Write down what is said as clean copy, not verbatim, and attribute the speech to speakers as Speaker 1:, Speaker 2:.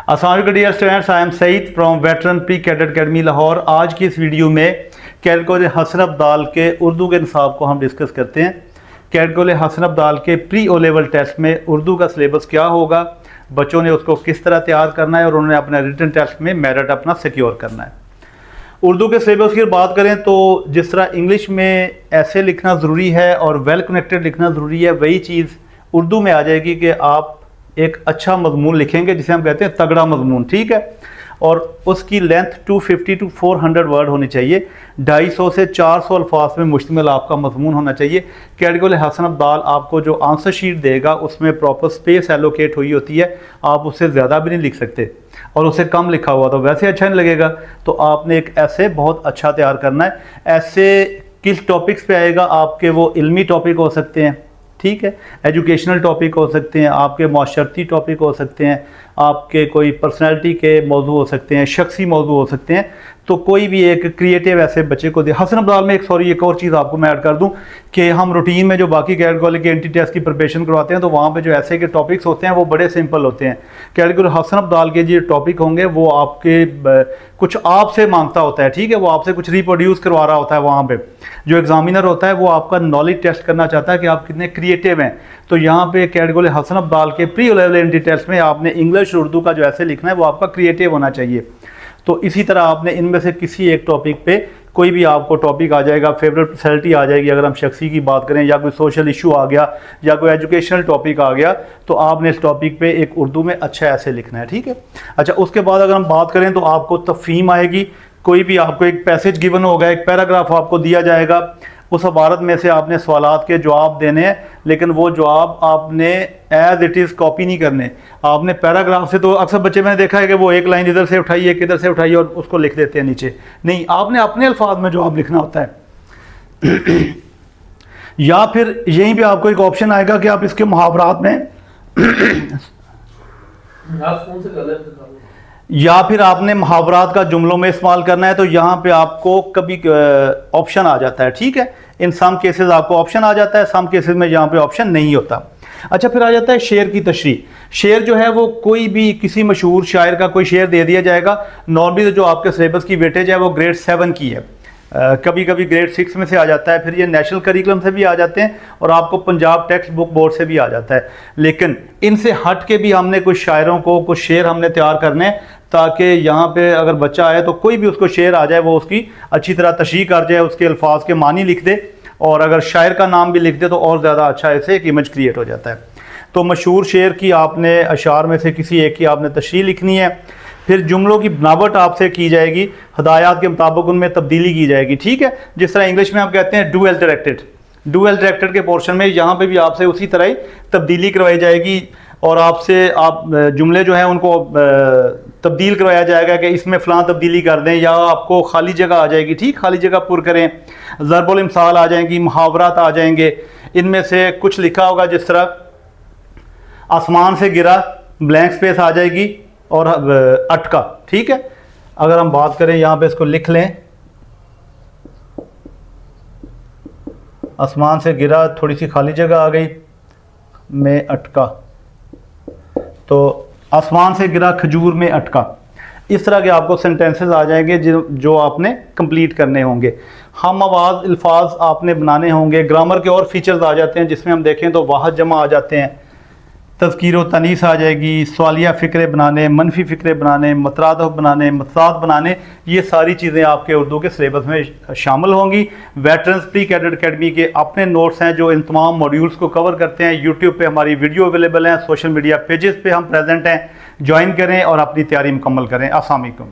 Speaker 1: अस्सलाम dear students, I am Saeed from Veteran Pre Cadet Academy Lahore. आज की इस वीडियो में कैटेगरी हसन अब्दाल के उर्दू के निसाब को हम डिस्कस करते हैं। कैटेगरी हसन अब्दाल के प्री ओ लेवल टेस्ट में उर्दू का सिलेबस क्या होगा, बच्चों ने उसको किस तरह तैयार करना है और उन्होंने अपना रिटन टेस्ट में मेरिट अपना सिक्योर करना है। उर्दू के सिलेबस की बात करें तो जिस तरह इंग्लिश में ऐसे लिखना ज़रूरी है और वेल कनेक्टेड लिखना ज़रूरी है, वही चीज़ उर्दू में आ जाएगी कि आप एक अच्छा मजमून लिखेंगे जिसे हम कहते हैं तगड़ा मजमून, ठीक है। और उसकी लेंथ 250 to 400 वर्ड होनी चाहिए। 250 से 400 अल्फाज में मुश्तमिल आपका मजमून होना चाहिए। कैटेगरी हसन अब्दाल आपको जो आंसर शीट देगा उसमें प्रॉपर स्पेस एलोकेट हुई होती है, आप उससे ज़्यादा भी नहीं लिख सकते और उससे कम लिखा हुआ तो वैसे अच्छा नहीं लगेगा। तो आपने एक ऐसे बहुत अच्छा तैयार करना है। ऐसे किस टॉपिक्स पे आएगा आपके, वो इल्मी टॉपिक हो सकते हैं, ठीक है, एजुकेशनल टॉपिक हो सकते हैं, आपके माशरती टॉपिक हो सकते हैं, आपके कोई पर्सनैलिटी के मौजू हो सकते हैं, शख्सी मौजू हो सकते हैं। तो कोई भी एक क्रिएटिव ऐसे बच्चे को दे। हसन अब्दाल में एक और चीज़ आपको मैं ऐड कर दूं कि हम रूटीन में जो बाकी कैटेगरी के एंटी टेस्ट की प्रिपरेशन करवाते हैं तो वहाँ पे जो ऐसे के टॉपिक्स होते हैं वो बड़े सिंपल होते हैं। कैटेगरी हसन अब्दाल के जो टॉपिक होंगे वो आपके कुछ आपसे मांगता होता है, ठीक है, वो आपसे कुछ रिप्रोड्यूस करवा रहा होता है। वहाँ पे जो एग्जामिनर होता है वो आपका नॉलेज टेस्ट करना चाहता है कि आप कितने क्रिएटिव हैं। तो यहाँ पे कैटेगरी हसन अब्दाल के प्री लेवल एंटी टेस्ट में आपने इंग्लिश उर्दू का जो ऐसे लिखना है वो आपका क्रिएटिव होना चाहिए। तो इसी तरह आपने इनमें से किसी एक टॉपिक पे कोई भी आपको टॉपिक आ जाएगा, फेवरेट पर्सनैलिटी आ जाएगी अगर हम शख्सी की बात करें, या कोई सोशल इशू आ गया या कोई एजुकेशनल टॉपिक आ गया, तो आपने इस टॉपिक पे एक उर्दू में अच्छा ऐसे लिखना है, ठीक है। अच्छा, उसके बाद अगर हम बात करें तो आपको तफहीम आएगी। कोई भी आपको एक पैसेज गिवन होगा, एक पैराग्राफ आपको दिया जाएगा, उस इबारत में से आपने सवालात के जवाब देने हैं, लेकिन वो जवाब आपने एज इट इज़ कॉपी नहीं करने। आपने पैराग्राफ से, तो अक्सर बच्चे मैंने देखा है कि वो एक लाइन इधर से उठाई, एक इधर से उठाई और उसको लिख देते हैं नीचे। नहीं, आपने अपने अल्फाज में जवाब लिखना होता है। या फिर यहीं पे आपको एक ऑप्शन आएगा कि आप इसके मुहावरात में या फिर आपने मुहावरात का जुमलों में इस्तेमाल करना है, तो यहाँ पे आपको कभी ऑप्शन आ जाता है, ठीक है। इन सम केसेस आपको ऑप्शन आ जाता है, सम केसेस में यहाँ पे ऑप्शन नहीं होता। अच्छा, फिर आ जाता है शेर की तशरीह। शेर जो है वो कोई भी किसी मशहूर शायर का कोई शेर दे दिया जाएगा। नॉर्मली जो आपके सिलेबस की वेटेज है वो ग्रेड 7 की है, कभी कभी ग्रेड 6 में से आ जाता है, फिर ये नेशनल करिकुलम से भी आ जाते हैं और आपको पंजाब टेक्स्ट बुक बोर्ड से भी आ जाता है। लेकिन इनसे हट के भी हमने कुछ शायरों को कुछ शेर हमने तैयार करने हैं, ताकि यहाँ पे अगर बच्चा आए तो कोई भी उसको शेर आ जाए वो उसकी अच्छी तरह तशरीह कर जाए, उसके अल्फाज के मानी लिख दे, और अगर शायर का नाम भी लिख दे तो और ज़्यादा अच्छा ऐसे एक इमेज क्रिएट हो जाता है। तो मशहूर शेर की आपने अशार में से किसी एक की आपने तशरीह लिखनी है। फिर जुमलों की बनावट आपसे की जाएगी, हदायत के मुताबिक उनमें तब्दीली की जाएगी, ठीक है। जिस तरह इंग्लिश में हम कहते हैं डू वेल डायरेक्टेड के पोर्शन में यहाँ पे भी आपसे उसी तरह ही तब्दीली करवाई जाएगी और आपसे आप जुमले जो हैं उनको तब्दील करवाया जाएगा कि इसमें फ़लाँ तब्दीली कर दें, या आपको खाली जगह आ जाएगी, ठीक, खाली जगह पुर करें। ज़रबुल इम्साल आ जाएंगी, मुहावरात आ जाएंगे। इनमें से कुछ लिखा होगा जिस तरह आसमान से गिरा, ब्लैंक स्पेस आ जाएगी और अटका, ठीक है। अगर हम बात करें यहाँ पे इसको लिख लें, आसमान से गिरा, थोड़ी सी खाली जगह आ गई, में अटका, तो आसमान से गिरा खजूर में अटका। इस तरह के आपको सेंटेंसेस आ जाएंगे जो आपने कंप्लीट करने होंगे। हम आवाज़ अल्फाज आपने बनाने होंगे। ग्रामर के और फीचर्स आ जाते हैं जिसमें हम देखें तो वाहद जमा आ जाते हैं, तज़कीर व तनीस आ जाएगी, सवालिया फ़िक्रे बनाने, मनफी फ़िक्रे बनाने, मतरादफ बनाने, मतसाद बनाने, ये सारी चीज़ें आपके उर्दू के सिलेबस में शामिल होंगी। वेटरन्स प्री कैडेट अकेडमी के अपने नोट्स हैं जो इन तमाम मॉड्यूल्स को कवर करते हैं। यूट्यूब पे हमारी वीडियो अवेलेबल हैं, सोशल मीडिया पेजेस पे हम प्रेजेंट हैं। ज्वाइन करें और अपनी तैयारी मुकम्मल करें। अस्सलाम वालेकुम।